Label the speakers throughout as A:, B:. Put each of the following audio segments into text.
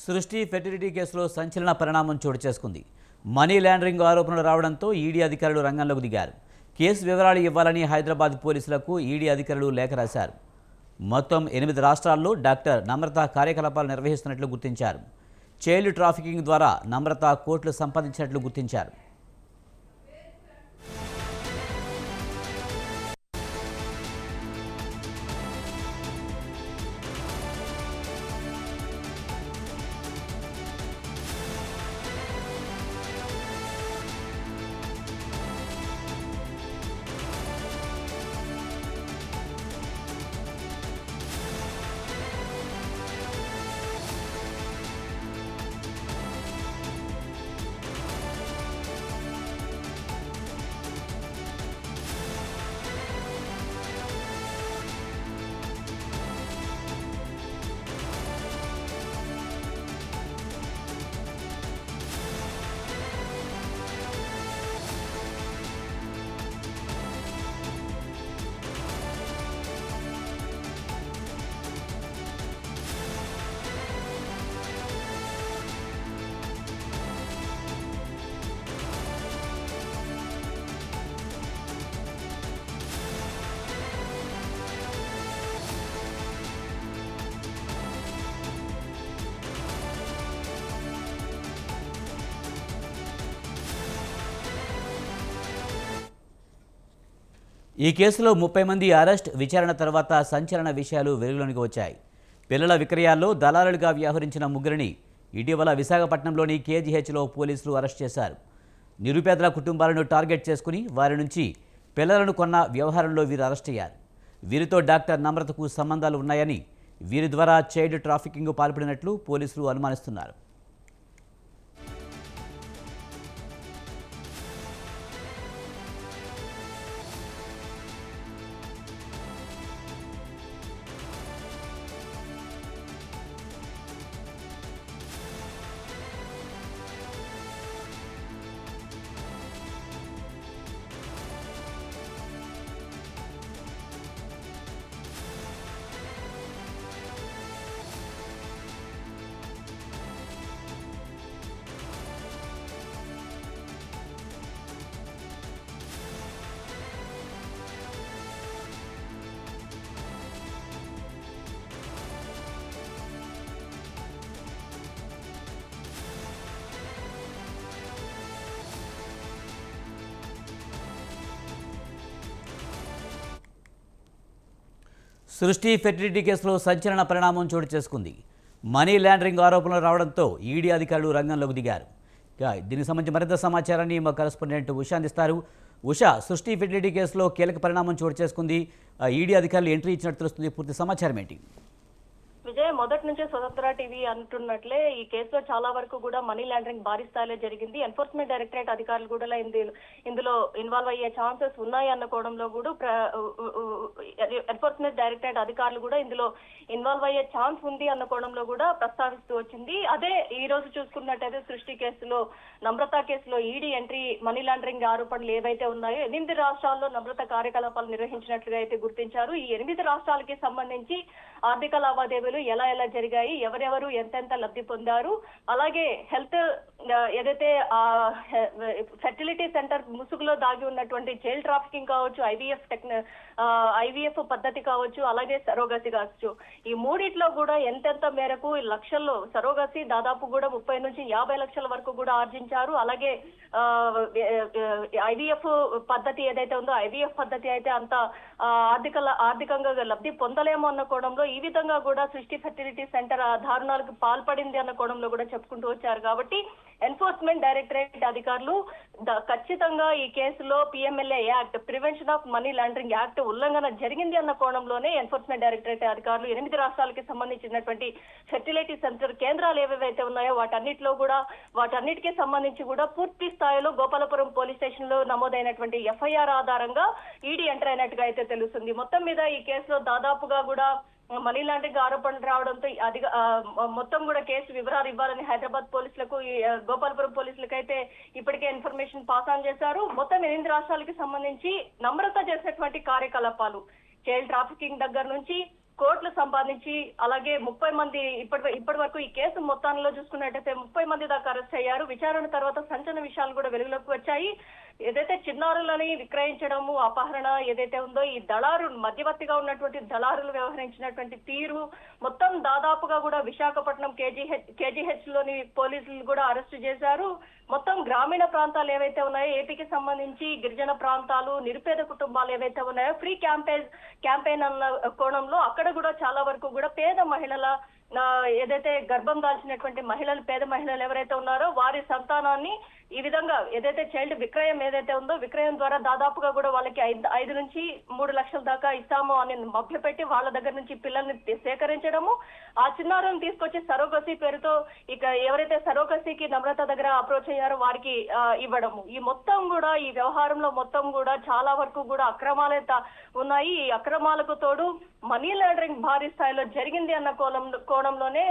A: సృష్టి ఫెర్టిలిటీ కేసులో సంచలన పరిణామం చోటు చేసుకుంది. మనీ లాండరింగ్ ఆరోపణలు రావడంతో ఈడీ అధికారులు రంగంలోకి దిగారు. కేసు వివరాలు ఇవ్వాలని హైదరాబాద్ పోలీసులకు ఈడీ అధికారులు లేఖ రాశారు. మొత్తం 8 రాష్ట్రాల్లో డాక్టర్ నమ్రత కార్యకలాపాలు నిర్వహిస్తున్నట్లు గుర్తించారు. చైల్డ్ ట్రాఫికింగ్ ద్వారా నమ్రత కోట్లు సంపాదించినట్లు గుర్తించారు. ఈ కేసులో 30 మంది అరెస్ట్, విచారణ తర్వాత సంచలన విషయాలు వెలుగులోనికి వచ్చాయి. పిల్లల విక్రయాల్లో దళారులుగా వ్యవహరించిన ముగ్గురిని ఇటీవల విశాఖపట్నంలోని కేజీహెచ్లో పోలీసులు అరెస్ట్ చేశారు. నిరుపేదల కుటుంబాలను టార్గెట్ చేసుకుని వారి నుంచి పిల్లలను కొన్న వ్యవహారంలో వీరు అరెస్ట్ అయ్యారు. వీరితో డాక్టర్ నమ్రతకు సంబంధాలు ఉన్నాయని, వీరి ద్వారా చైల్డ్ ట్రాఫికింగ్ పాల్పడినట్లు పోలీసులు అనుమానిస్తున్నారు. సృష్టి ఫెర్టిలిటీ కేసులో సంచలన పరిణామం చోటు చేసుకుంది. మనీ లాండరింగ్ ఆరోపణలు రావడంతో ఈడీ అధికారులు రంగంలోకి దిగారు. దీనికి సంబంధించి మరింత సమాచారాన్ని మా కరెస్పాండెంట్ ఉషా అందిస్తారు. ఉషా, సృష్టి ఫెర్టిలిటీ కేసులో కీలక పరిణామం చోటు చేసుకుంది. ఈడీ అధికారులు ఎంట్రీ ఇచ్చినట్టు తెలుస్తుంది. పూర్తి సమాచారం ఏంటి?
B: విజయ్, మొదటి నుంచే స్వతంత్ర టీవీ అంటున్నట్లే ఈ కేసులో చాలా వరకు కూడా మనీ లాండరింగ్ భారీ స్థాయిలో జరిగింది. ఎన్ఫోర్స్మెంట్ డైరెక్టరేట్ అధికారులు కూడా ఇందులో ఇన్వాల్వ్ అయ్యే ఛాన్సెస్ ఉన్నాయి అన్న కోణంలో కూడా ఎన్ఫోర్స్మెంట్ డైరెక్టరేట్ అధికారులు కూడా ఇందులో ఇన్వాల్వ్ అయ్యే ఛాన్స్ ఉంది అన్న కోణంలో కూడా ప్రస్తావిస్తూ వచ్చింది. అదే ఈ రోజు చూసుకున్నట్టయితే సృష్టి కేసులో, నమ్రత కేసులో ఈడీ ఎంట్రీ మనీ లాండరింగ్ ఆరోపణలు ఏవైతే ఉన్నాయో 8 రాష్ట్రాల్లో నమ్రత కార్యకలాపాలు నిర్వహించినట్లుగా అయితే గుర్తించారు. ఈ 8 రాష్ట్రాలకి సంబంధించి ఆర్థిక లావాదేవీలు ఎలా జరిగాయి, ఎవరెవరు ఎంతెంత లబ్ధి పొందారు, అలాగే హెల్త్ ఏదైతే ఫెర్టిలిటీ సెంటర్ ముసుగులో దాగి ఉన్నటువంటి చైల్డ్ ట్రాఫికింగ్ కావచ్చు, ఐవీఎఫ్ పద్ధతి కావచ్చు, అలాగే సరోగసి కావచ్చు, ఈ మూడిట్లో కూడా ఎంతెంత మేరకు లక్షల్లో సరోగసి దాదాపు కూడా 30 నుంచి 50 లక్షల వరకు కూడా ఆర్జించారు. అలాగే ఐవీఎఫ్ పద్ధతి ఏదైతే ఉందో ఐవీఎఫ్ పద్ధతి అయితే అంత ఆర్థికంగా లబ్ధి పొందలేమో అన్న కోణంలో ఈ విధంగా కూడా సృష్టి ఫెర్టిలిటీ సెంటర్ దారుణాలకు పాల్పడింది అన్న కోణంలో కూడా చెప్పుకుంటూ వచ్చారు. కాబట్టి ఎన్ఫోర్స్మెంట్ డైరెక్టరేట్ అధికారులు ఖచ్చితంగా ఈ కేసులో PMLA act, prevention of money laundering act ఉల్లంఘన జరిగింది అన్న కోణంలోనే ఎన్ఫోర్స్మెంట్ డైరెక్టరేట్ అధికారులు 8 రాష్ట్రాలకి సంబంధించినటువంటి ఫెర్టిలిటీ సెంటర్ కేంద్రాలు ఏవైతే ఉన్నాయో వాటన్నిటికీ సంబంధించి కూడా పూర్తి స్థాయిలో గోపాలపురం పోలీస్ స్టేషన్ లో నమోదైనటువంటి ఎఫ్ఐఆర్ ఆధారంగా ఈడీ ఎంటర్ అయినట్టుగా అయితే తెలుస్తుంది. మొత్తం మీద ఈ కేసులో దాదాపుగా కూడా మనీ లాండరింగ్ ఆరోపణలు రావడంతో మొత్తం కూడా కేసు వివరాలు ఇవ్వాలని హైదరాబాద్ పోలీసులకు, గోపాలపురం పోలీసులకు అయితే ఇప్పటికే ఇన్ఫర్మేషన్ పాస్ ఆన్ చేశారు. మొత్తం 8 రాష్ట్రాలకి సంబంధించి నమ్రత చేసినటువంటి కార్యకలాపాలు, చైల్డ్ ట్రాఫికింగ్ దగ్గర నుంచి కోట్లు సంపాదించి అలాగే 30 మంది ఇప్పటి వరకు ఈ కేసు మొత్తంలో చూసుకున్నట్టయితే 30 మంది దాకా అరెస్ట్ అయ్యారు. విచారణ తర్వాత సంచలన విషయాలు కూడా వెలుగులోకి వచ్చాయి. ఏదైతే చిన్నారులని విక్రయించడము, అపహరణ ఏదైతే ఉందో ఈ దళారులు మధ్యవర్తిగా ఉన్నటువంటి దళారులు వ్యవహరించినటువంటి తీరు మొత్తం దాదాపుగా కూడా విశాఖపట్నం కేజీహెచ్ లోని పోలీసులు కూడా అరెస్టు చేశారు. మొత్తం గ్రామీణ ప్రాంతాలు ఏవైతే ఉన్నాయో ఏపీకి సంబంధించి గిరిజన ప్రాంతాలు, నిరుపేద కుటుంబాలు ఏవైతే ఉన్నాయో ఫ్రీ క్యాంపెయిన్ అన్న కోణంలో అక్కడ కూడా చాలా వరకు కూడా పేద మహిళల ఏదైతే గర్భం దాల్చినటువంటి మహిళలు, పేద మహిళలు ఎవరైతే ఉన్నారో వారి సంతానాన్ని ఈ విధంగా ఏదైతే చైల్డ్ విక్రయం ఏదైతే ఉందో విక్రయం ద్వారా దాదాపుగా కూడా వాళ్ళకి 5 నుంచి 3 లక్షల దాకా ఇస్తాము అని మభ్యపెట్టి వాళ్ళ దగ్గర నుంచి పిల్లల్ని సేకరించడము, ఆ చిన్నారులను తీసుకొచ్చి సరోగసీ పేరుతో ఇక ఎవరైతే సరోగసీకి నమ్రత దగ్గర అప్రోచ్ అయ్యారో వారికి ఇవ్వడము, ఈ మొత్తం కూడా ఈ వ్యవహారంలో మొత్తం కూడా చాలా వరకు కూడా అక్రమాలే ఉన్నాయి. ఈ అక్రమాలకు తోడు మనీ లాండరింగ్ భారీ స్థాయిలో జరిగింది అన్న కోణంలోనే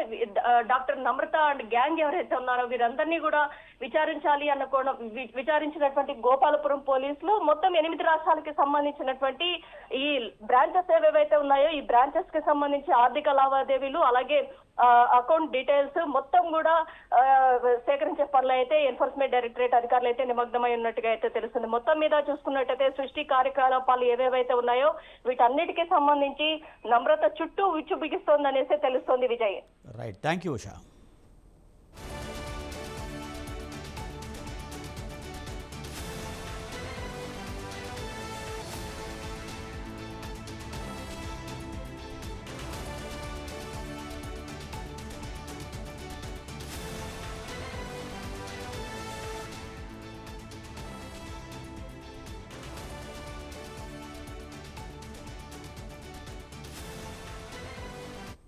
B: డాక్టర్ నమ్రత అండ్ గ్యాంగ్ ఎవరైతే ఉన్నారో వీరందరినీ కూడా విచారించాలి అన్న కోణం విచారించినటువంటి గోపాలపురం పోలీసులు మొత్తం 8 రాష్ట్రాలకి సంబంధించినటువంటి ఈ బ్రాంచెస్ ఏవైతే ఉన్నాయో ఈ బ్రాంచెస్ కి సంబంధించి ఆర్థిక లావాదేవీలు అలాగే అకౌంట్ డీటెయిల్స్ మొత్తం కూడా సేకరించే పనులు అయితే ఎన్ఫోర్స్మెంట్ డైరెక్టరేట్ అధికారులు అయితే నిమగ్నమై ఉన్నట్టుగా అయితే తెలుస్తుంది. మొత్తం మీద చూసుకున్నట్టయితే సృష్టి కార్యకలాపాలు ఏవేవైతే ఉన్నాయో వీటన్నిటికీ సంబంధించి నమ్రత చుట్టూ విచ్చు బిగిస్తోందనేసి తెలుస్తోంది Vijay.
A: Right, thank you Usha.